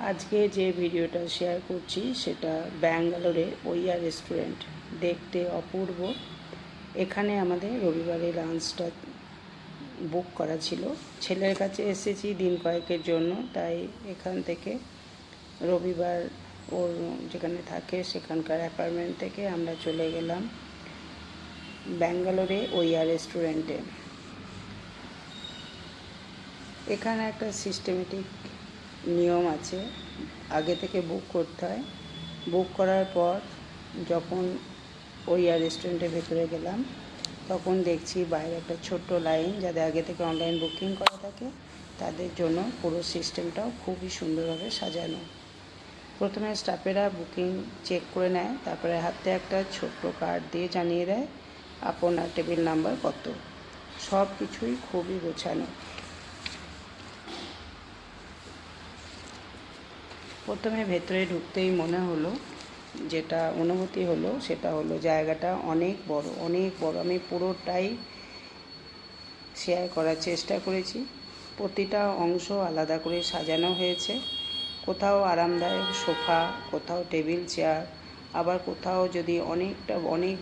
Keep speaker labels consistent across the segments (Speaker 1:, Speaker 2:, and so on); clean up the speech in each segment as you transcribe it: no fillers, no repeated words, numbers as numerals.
Speaker 1: আজকে যে ভিডিওটা শেয়ার করছি সেটা ব্যাঙ্গালোরে ওইয়া রেস্টুরেন্ট, দেখতে অপূর্ব। এখানে আমাদের রবিবারে লাঞ্চটা বুক করা ছিল। ছেলের কাছে এসেছি দিন কয়েকের জন্য, তাই এখান থেকে রবিবার ওর যেখানে থাকে সেখানকার অ্যাপার্টমেন্ট থেকে আমরা চলে গেলাম ব্যাঙ্গালোরে ওইয়া রেস্টুরেন্টে। এখানে একটা সিস্টেমেটিক নিয়ম আছে, আগে থেকে বুক করতে হয়। বুক করার পর যখন ওইয়া রেস্টুরেন্টের ভেতরে গেলাম তখন দেখছি বাইরে একটা ছোট্ট লাইন। যাদের আগে থেকে অনলাইন বুকিং করা থাকে তাদের জন্য পুরো সিস্টেমটাও খুবই সুন্দরভাবে সাজানো। প্রথমে স্টাফেরা বুকিং চেক করে নেয়, তারপরে হাতে একটা ছোট্ট কার্ড দিয়ে জানিয়ে দেয় আপনার টেবিল নাম্বার কত। সব কিছুই খুবই গোছানো। প্রথমে ভেতরে ঢুকতেই মনে হলো, যেটা অনুভূতি হলো সেটা হলো জায়গাটা অনেক বড়, অনেক বড়। আমি পুরোটাই শেয়ার করার চেষ্টা করেছি। প্রতিটা অংশ আলাদা করে সাজানো হয়েছে। কোথাও আরামদায়ক সোফা, কোথাও টেবিল চেয়ার, আবার কোথাও যদি অনেক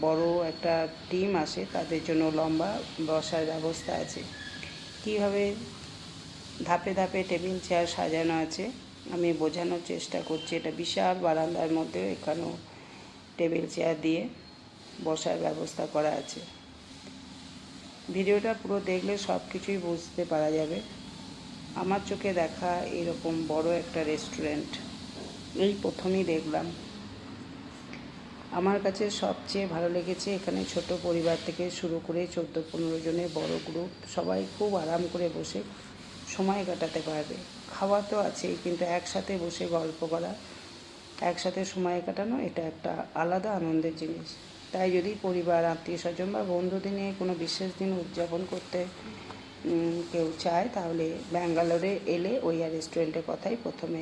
Speaker 1: বড় একটা টিম আসে তাদের জন্য লম্বা বসার ব্যবস্থা আছে। কীভাবে ধাপে ধাপে টেবিল চেয়ার সাজানো আছে আমি বোঝানোর চেষ্টা করছি। এটা বিশাল বারান্দার মধ্যে এখানেও টেবিল চেয়ার দিয়ে বসার ব্যবস্থা করা আছে। ভিডিওটা পুরো দেখলে সব কিছুই বুঝতে পারা যাবে। আমার চোখে দেখা এরকম বড় একটা রেস্টুরেন্ট এই প্রথমই দেখলাম। আমার কাছে সবচেয়ে ভালো লেগেছে এখানে ছোট পরিবার থেকে শুরু করে 14-15 জনের বড় গ্রুপ সবাই খুব আরাম করে বসে সময় কাটাতে পারবে। খাওয়া তো আছেই, কিন্তু একসাথে বসে গল্প করা, একসাথে সময় কাটানো, এটা একটা আলাদা আনন্দের জিনিস। তাই যদি পরিবার, আত্মীয় স্বজন বা বন্ধুদের নিয়ে কোনো বিশেষ দিন উদযাপন করতে কেউ চায় তাহলে ব্যাঙ্গালোরে এলে ওইয়া রেস্টুরেন্টের কথাই প্রথমে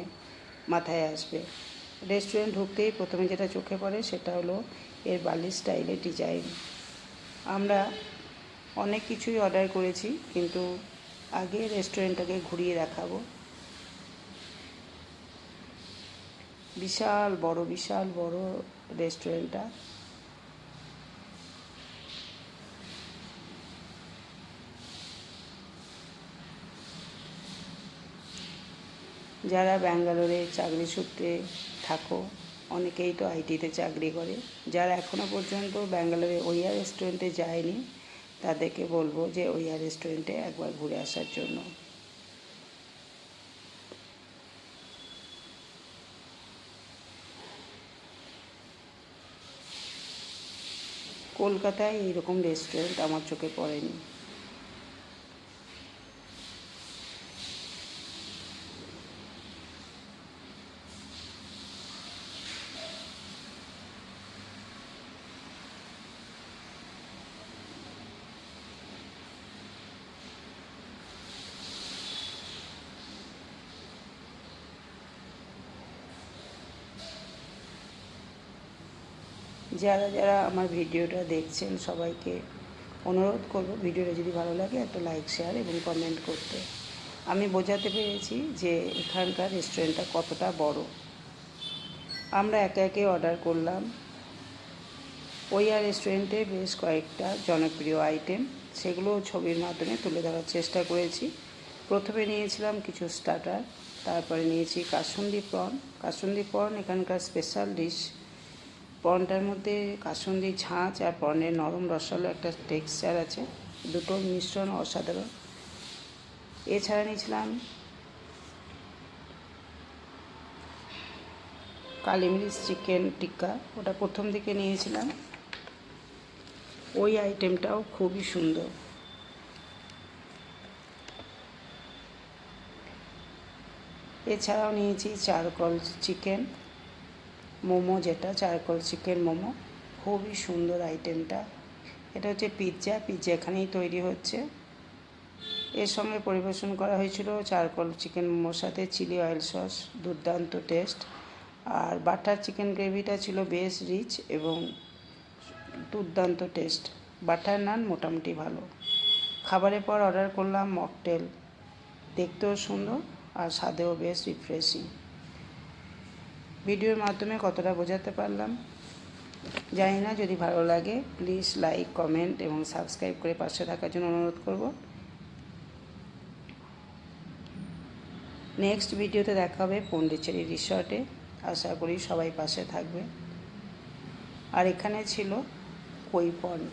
Speaker 1: মাথায় আসবে। রেস্টুরেন্ট ঢুকতেই প্রথমে যেটা চোখে পড়ে সেটা হলো এর বালি স্টাইলের ডিজাইন। আমরা অনেক কিছুই অর্ডার করেছি, কিন্তু আগে রেস্টুরেন্টটাকে ঘুরিয়ে দেখাবো। বিশাল বড় রেস্টুরেন্টটা। যারা ব্যাঙ্গালোরে চাকরি সূত্রে থাকো, অনেকেই তো আইটিতে চাকরি করে, যারা এখনও পর্যন্ত ব্যাঙ্গালোরে ওইয়া রেস্টুরেন্টে যায়নি তাদেরকে বলবো যে ওইয়া রেস্টুরেন্টে একবার ঘুরে আসার জন্য। কলকাতায় এইরকম রেস্টুরেন্ট আমার চোখে পড়েনি। যারা যারা আমার ভিডিওটা দেখছেন সবাইকে অনুরোধ করব, ভিডিওটা যদি ভালো লাগে একটা লাইক, শেয়ার এবং কমেন্ট করতে। আমি বোঝাতে পেরেছি যে এখানকার রেস্টুরেন্টটা কতটা বড়। আমরা একে একে অর্ডার করলাম। ওইয়া রেস্টুরেন্টে বেশ কয়েকটা জনপ্রিয় আইটেম, সেগুলো ছবির মাধ্যমে তুলে ধরার চেষ্টা করেছি। প্রথমে নিয়েছিলাম কিছু স্টার্টার, তারপরে নিয়েছি কাসুন্দি প্রন এখানকার স্পেশাল ডিশ। প্রনটার মধ্যে কাসুন্দি ঝাঁঝ আর প্রনের নরম রসালো একটা টেক্সচার আছে, দুটোর মিশ্রণ অসাধারণ। এছাড়া নিয়েছিলাম কালিমিরিচ চিকেন টিক্কা, ওটা প্রথম দিকে নিয়েছিলাম। ওই আইটেমটাও খুবই সুন্দর। এছাড়াও নিয়েছি চারকোল চিকেন মোমো, যেটা চারকোল চিকেন মোমো, খুবই সুন্দর আইটেমটা। এটা হচ্ছে পিৎজা এখানেই তৈরি হচ্ছে। এর সঙ্গে পরিবেশন করা হয়েছিল চারকোল চিকেন মোমোর সাথে চিলি অয়েল সস, দুর্দান্ত টেস্ট। আর বাটার চিকেন গ্রেভিটা ছিল বেশ রিচ এবং দুর্দান্ত টেস্ট। বাটার নান মোটামুটি ভালো। খাবারের পর অর্ডার করলাম মকটেল, দেখতেও সুন্দর আর স্বাদেও বেশ রিফ্রেশিং। ভিডিওর মাধ্যমে কতটা বোঝাতে পারলাম জানি না। যদি ভালো লাগে প্লিজ লাইক, কমেন্ট এবং সাবস্ক্রাইব করে পাশে থাকার জন্য অনুরোধ করব। নেক্সট ভিডিওতে দেখা হবে পন্ডিচেরি রিসর্টে। আশা করি সবাই পাশে থাকবে। আর এখানে ছিল কই পন্ড।